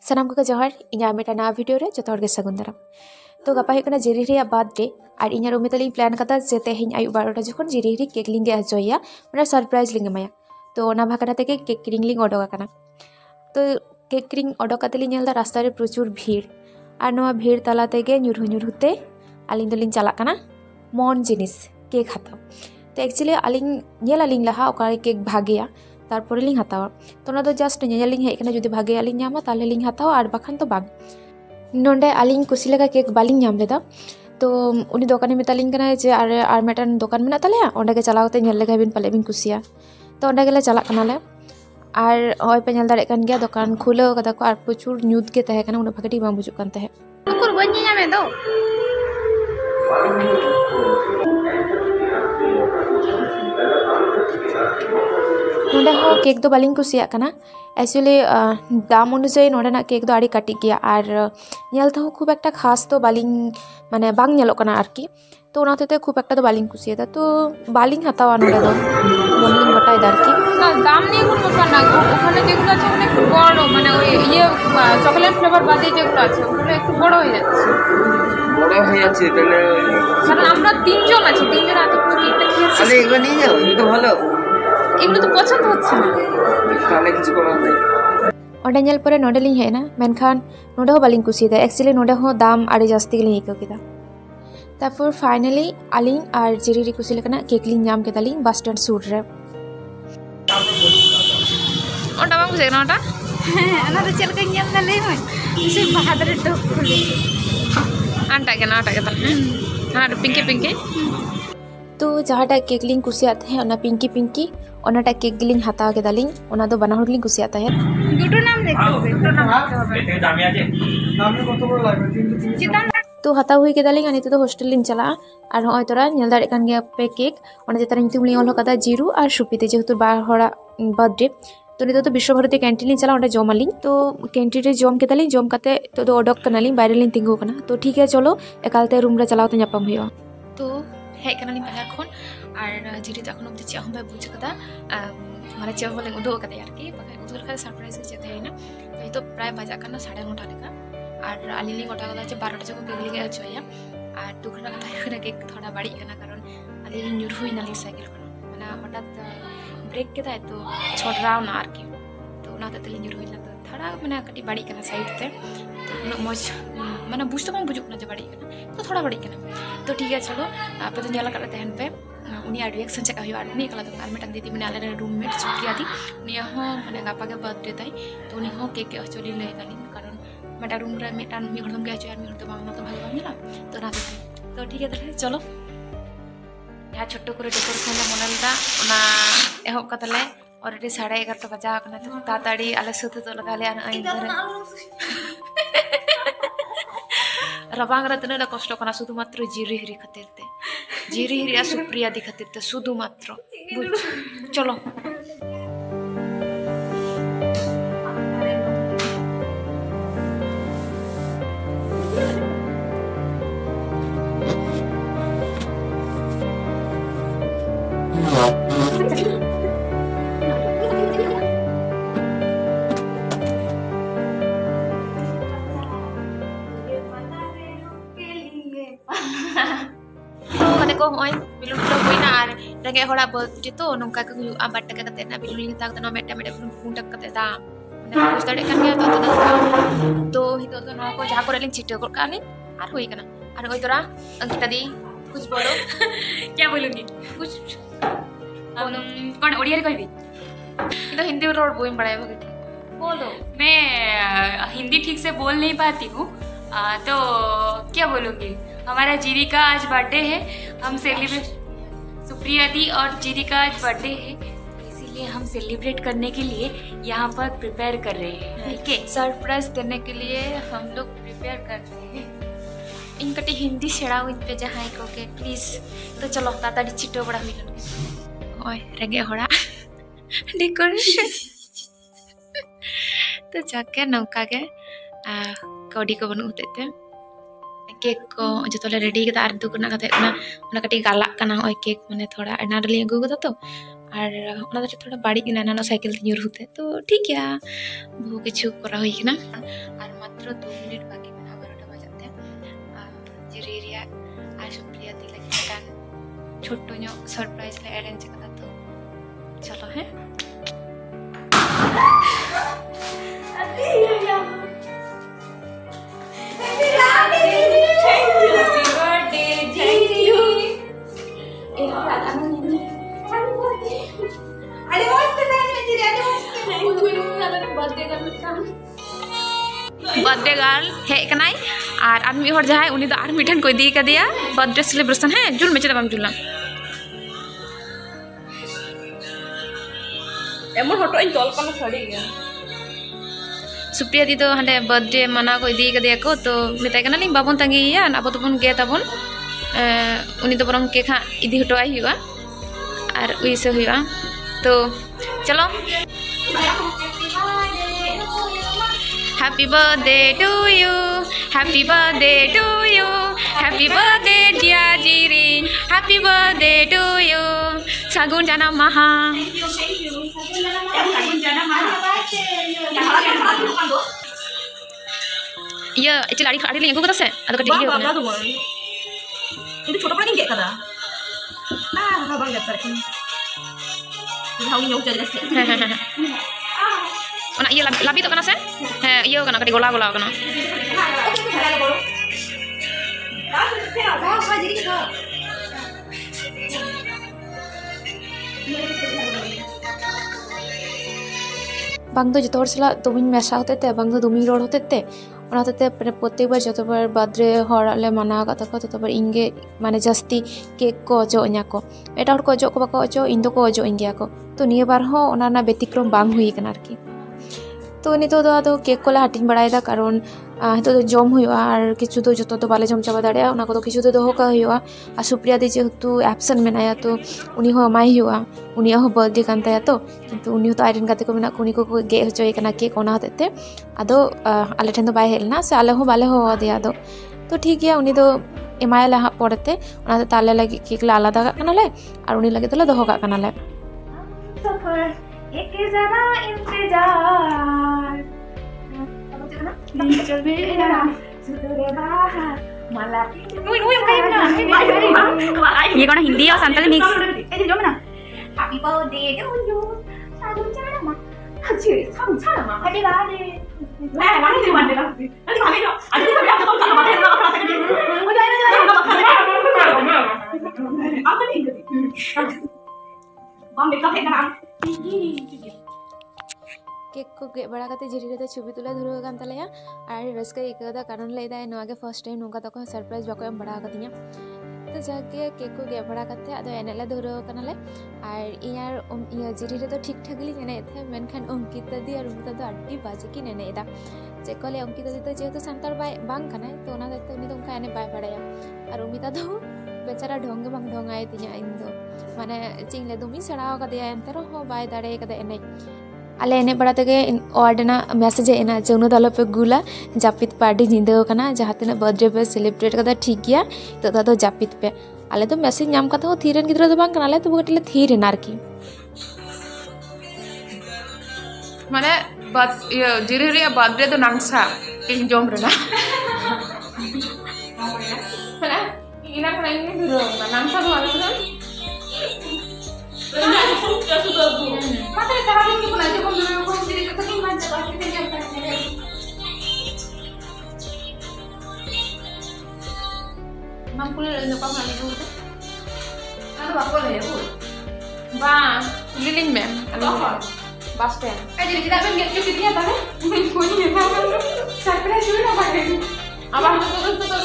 सानाम को जोहार इन मेटा नवा वीडियो रे जो के सगुन दाराम। तो गपा हुई जिरी रे बर्थडे और इन रूम तली प्लान कदा जे तेहें आयु 12टा जखन जिरी रे केक लिंगे हजोया मैं सरप्राइज लिंगे माया। तो भाकना ते केक क्रीम लिंग ओडोकना। तो केक क्रीम ओडोकते नेलदा रास्ता रे प्रचुर भीड़ और नवा भीड़ तला तेगे ᱧᱩᱨᱦᱩ आलिंग दलिंग चला कना मन जिनिस केक हाता। तो एक्चुअली आलिंग लहा ओका केक भागेया तारपर लिंग हतावा। तो ना जस्ट नेलिंग हेकना जुदी भागे आलिंग ᱧᱟᱢᱟ ताले लिंग हतावा और बाखान तो बाग नोंडे आलिंग कुसी लगा केक बालिंग ᱧᱟᱢ लेदा। तो उनी दोकाने मेतालिंग कना जे आर मेटान दोकान मेना तालेया ओंडे गे चलाव कते नेल लेगा बिन पाले बिन कुसिया। तो ओंडे गेले चला कनाले और होय पे नेल दाड़े कान गया दोकान खुलेव कदा को और प्रचुर न्यूत के तहे कना उना भागेटी बां बुजुक कान तहे उकुर बन ᱧᱟᱢे दो नोंडे हो केक दो बालिंग कुसिया कना। एक्चुअली दाम अनुसार नोंडेना केक दो आड़ी काटी गया और नेलते हो खूब एकटा खास तो बालिंग माने बांग नेलो कना आरकी। तो ओनाते खूब एकटा तो बालिंग कुसिया तो बालिंग हतावा नोंडे दो मोनलिंग गोटाय दारकी दाम নিয়ে কোনো ব্যাপার না। ওখানে যেগুলো আছে ওখানে একটু বড় মানে ওই ইয়ে চকলেট ফ্লেভার বাদে যেগুলো আছে ওগুলো একটু বড় হয়ে যাচ্ছে তাহলে কারণ আমরা তিনজন আছি তিনজন এত কেকটা খেয়েছি আরে এগুলো নিয়ে যাও এগুলো তো ভালো এগুলো তো পছন্দ হচ্ছে না তাহলে কিছু করার নেই। ओंडे नेल परे नोंडे लिंग हेना मेनखान नोंडे हो बालिंग कुसिया एक्चुअली नोंडे हो दाम आड़ी जास्ती गेलिंग इको केदा। तारपर फाइनली आलिंग और जिरी रे कुसी लेकना केक लिंग ᱧᱟᱢ केदालिंग बस स्टैंड सूर रे ओंडा बांग बुझे ना ओंडा ana do chel ka ñam na lay moy se bahadar do khuli anta ke tal na Pinky Pinky. तो जहाँटा केक लिंग कुसियाते हैं ओना पिंकी पिंकी ओनाटा केक गिलिंग हताव केदालिंग ओना दो बाना हड़लिंग कुसियाता है दुटो नाम देखते होबे दुटो नाम देखते होबे दामी आजे दामी কত বড় লাগবে চিতান। तो हताव हुई केदालिंग नित तो हॉस्टल लिंग चला और होय तोरा नेल दाड़े कान गया पे केक ओना जेतार नितुम लिंग ओल कदा जीरू और सुपीते जेहेतु बार हड़ा बर्थडे। तो नित तो विश्व भारती कैंटीन लिंग चला ओंडे जमालिंग। तो कैंटीन रे जम केदालिंग जम काते तो ओडक कनालिंग बाहर लिंग तिंगु कना। तो ठीक है चलो एकालते रूम रे चलावते ᱧᱟᱯᱟᱢ हुआ। तो हेज कनालिंग बाजार खन और जिरी तो एखोनो चे हम बुझ कदा माने चे बोले उदो कदे आरकी बाका उदो लखा सरप्राइज के चेते हैना। तो तो प्राय बाजा करना 9:30 लेका और आलिली गोटा कदा चे 12टा जको केक लिगे अचोया और दुखना कथा हैना केक थोड़ा बाड़ी कना कारण आलिली न्यूर हुई नाली साइकिल कना माने हठात ब्रेक केदा तो छोड़राव ना आरकी। तो ना तले न्यूर हुई ना तो थोड़ा माने कटी बाड़ी कना साइड ते तो उन मौज माने बुझ तो बुझुक ना जे बाड़ी कना तो थोड़ा बाड़ी कना। तो ठीक है चलो आप तो नेला करते हैं पे उनी रिएक्शन चेक हुआ उनी कला तो मेटान दीदी मैंने आले रूममेट सुप्रिया दी उनी हो माने गापा के बर्थडे ताई तो उनी हो केक एक्चुअली ले दाली कारण मेटा रूम रे मेटान मी हरदम के आचो मी तो बांगना तो भागे बांगला तो ना तो ठीक है चलो या छोटो करे डेकोरेशन ला मनलदा ओना एहब कतले ऑलरेडी 11:30 बजा कना तो ताताड़ी आले सुते तो लगा ले आना आई रबांग रतने कष्ट करना शुधुमात्र जिरी हिरी खातिर ते जिरी हिरी आ सुप्रिया दी खातिर ते शुधुमात्र बुझ चलो को होय बिलुन तो होइना आर रेगे होड़ा बर्थडे तो नोंका के हुआ बाट टका कते ना बिलुन लिंग ताक तो मेटा मेटा फुन टक कते दा माने कुछ तड़े kan गया तो हितो तो नो को जहां को लिंग चिटे को काले आर होई कना आर ओई तोरा अंकिता दी कुछ बोलो क्या बोलूंगी कुछ कौन ओडिया रे कहबी तो हिंदी में रोड बोइम बड़ा है बोलो। मैं हिंदी ठीक से बोल नहीं पाती हूँ तो क्या बोलूँगी। हमारा जीरी का आज बर्थडे है हम सेलिब्रेट सुप्रिया दी और जीरी का आज बर्थडे है इसीलिए हम सेलिब्रेट करने के लिए यहाँ पर प्रिपेयर कर रहे हैं। ठीक है सरप्राइज देने के लिए हम लोग प्रिपेयर कर रहे हैं। इनकटी हिंदी सेड़ाओ इन पे जहाँ को के प्लीज। तो चलो ताताड़ी चिटो बड़ा मिलन ओए रेगे होड़ा डेकोरेशन तो जाके नौका के कौड़ी को बनू होते थे केक को जो रेडी के आर दुकना कते ना कटी गाला कना ओय केक माने थोड़ा एना रे अगु कदा तो और थोड़ा बाड़ी ना साइकिल ते ᱧᱩᱨᱩते तो ठीक है बहु किछु करा हुई ना और मात्र 2 मिनट बाकी मेना 12टा बजाते जिरी रिया और सुप्रिया दी लगी मिटान छोटो ᱧᱚᱜ सरप्राइज ले अरेंज कदा तो चलो है बर्थडे गर्ल हेकनाई और आर मी हर जहां उनी तो आर मिठन को दी का दिया बर्थडे सेलिब्रेशन है जुल में चला बम जुलना एमन हटो इन तोल कना सड़ी गया सुप्रिया दी तो हंडे बर्थडे मना को दी का दिया को तो मिताय कना लिंग बाबन तंगिया ना तो बन गे ताबन उनी तो बरम केक हां इदी हटो आई हुआ और उइसे हुआ तो चलो Happy birthday to you, happy birthday to you, happy birthday dear Jiri, happy birthday to you, Sagun Jana Maha. Thank you. Sagun Jana Maha. Iya, itu lari lagi aku kata saya, ada kerja dia. Bang, bang, bang. Itu छोटा पानी क्या करा? बang जब तक. Tahu nyok jadi sih. Ona iya labi to kana se iya kana kadi gola kana bang do jotor sala domin mesha hote te bang do domin rod hote te ona hote प्रत्येक बार जत बार birthday हर माना कता को तत बार इंगे माने जस्ती cake को अजो न्या को एटा हर को अजो को बाको अजो इन दो को अजो इंगिया को तो निया बार हो ओना ना व्यतिक्रम बांग हुई कना आरकी तो नितो दो केक को हाटिंग बड़ायदा कारण हितो जम हुआ और किछु तो जतो तो बाले जम चाबा दाड़े ओना को तो किछु तो दोहो का हुआ और सुप्रिया दी जेहेतु एब्सेंट मेनाया तो उनी हो माई हुआ उनी हो बर्थडे कान ताया तो किंतु उनी तो आयरन गाते को मेना उनी को गे होचोय कना केक ओना हतेते आदो आले ठेन दो बाय हेलना से आले हो बाले हो दिया दो तो ठीक है उनी तो एमायला हा पड़ते ओना तो ताले लगी केक ला आलादा का कनाले और उनी लगे तो दोहो का कनाले एक जरा इंतजार चल मेरा सुधरे बाहर मला नुई काई ना ये कौन हिंदी और संताली मिक्स ए जो ना हैप्पी बर्थडे टू यू साधु चाड़ा मा अच्छी साधु चाड़ा मा हैप्पी बर्थडे मैं वाली नहीं मानते ना अरे भाभी ना आज तो आप तो कर बात है ना अपना सकते हो जाए ना आप नहीं करती बम मेकअप है ना केक को गे बड़ा कते जिरी रे छवि तुला धुरो गान तलेया और रस्का एकदा कारण लेदा नोगे फर्स्ट टाइम नोका तको सरप्राइज बाको एम बड़ा कतिया तो जाके केक को गे बड़ा कते अदो एनेला धुरो कनाले और इयार इया जिरी रे तो ठीक ठाक ली नेने थे मेनखान अंकिता दी और उमिता दो अड्डी बाजे की नेनेदा चेकले अंकिता दी तो जेहेतु संतार बांग कना तो ओना देखते उनी तो उनका एने बाय बड़ाया और उमिता दो बेचारा ढोंगे बांग ढोंगाय तिया इन दो माने चिंगले दुमी सड़ाव का दिया एंतर हो बाय दाड़े कदे एने आले एने बड़ा तगे ऑर्डना मैसेज एना जौनो दालो पे गुला जापित पार्टी निंदो कना जहां तिना बर्थडे पे सेलिब्रेट कदा ठीक गया तो दादो जापित पे आले तो मैसेज नाम कथा हो थीरन गिद्रा तो बांग कनाले तो बगटले थीर नारकी माने बात ये जिरे रे बर्थडे तो नांगसा इन जोम रेना माने इना कना इन दुरो नांगसा तो आले ना Masa cara ini pun aja kalau sendiri ketemu macam apa kita jangan mampu le apa mana itu ada apa le ya bu bang liling mem apa bus stand jadi kita kan get cuci dia tadi main kuni ya surprise juga apa ini apa itu bus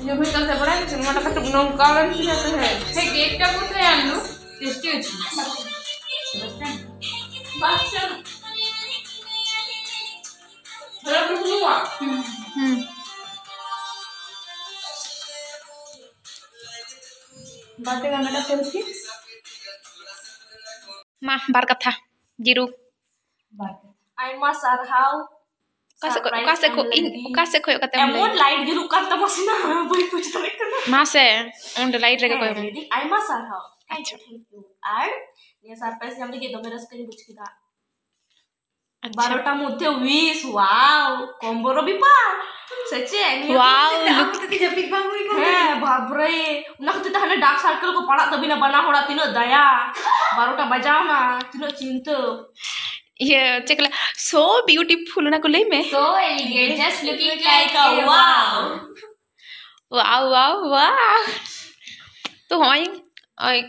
जो भी कल से बड़ा है cinema का तो नौकावन से जाता है केक का कुछ है अन्नू टेस्टी है बस चल बड़ा कुछ हुआ बातें करने का सेल्फी माँ बार कथा जिरु आई मस्ट सरहाउ Ukase ko kata emon light juru kata masina boi kuch to ekna mase on the light rega ko I must sarhau thank you আর নিয়ে সারপ্রাইজ জাম লাগি দমে রাস্কানি বুঝ কিদা 12টা মধ্যে উইস wow কম্বোর বিপা সচে Wow, look te japik bang hui kan হ্যাঁ বাপরে উনা তো তাহলে ডার্ক সার্কেল को पड़ा तभी ना बना होड़ा तीनो दया 12টা बजाओ ना तीनो चिंतो ये चकला so beautiful ना को ले में So elegant, just looking like a wow wow wow wow तो होय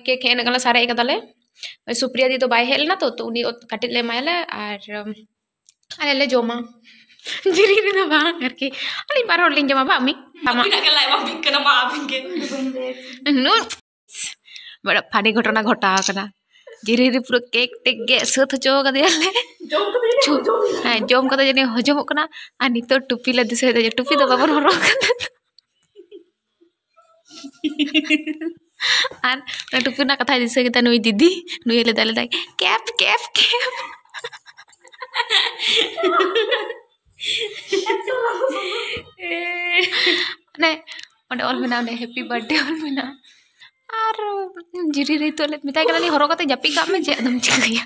के खेन गला सारे एक दले सुप्रिया दी तो बाय हेल ना तो उनी काटे ले मायले और अले ले जोमा जिरी रे बा करके अली बार होल लिंग जमा बा मी मामा के लाई बा बिक ना माफिन के नो बड़ा फानी घटना घटा कना जिरी रे पूरा केक टेक गे सत चो कदे ले जोम कदे जने हजम कना आ नितो टुपी ले दिसे दे टुपी तो बाबर हरो कना আর টুপি না কথা দিছে কি নুই দিদি নুই ले दाले दाई कैप कैप कैप ने ओंडे ऑल मिना ने हैप्पी बर्थडे ऑल मिना और जिरी रे तो ले मिताई कना नी हरो कते जापी का में जे एकदम चिकया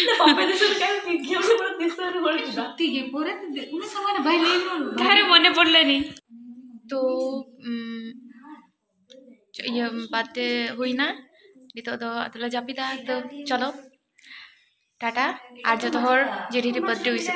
ना पापा दे सर का गेम से बड़ा दिसर होल दिदा ठीक है पूरे उन्हें समय भाई ले घरे मने पड़ले नहीं तो ये बातें हुई ना नितो दो अतला जापीदा तो चलो टाटा आज जो तो हर जेरी रे बर्थडे हुई से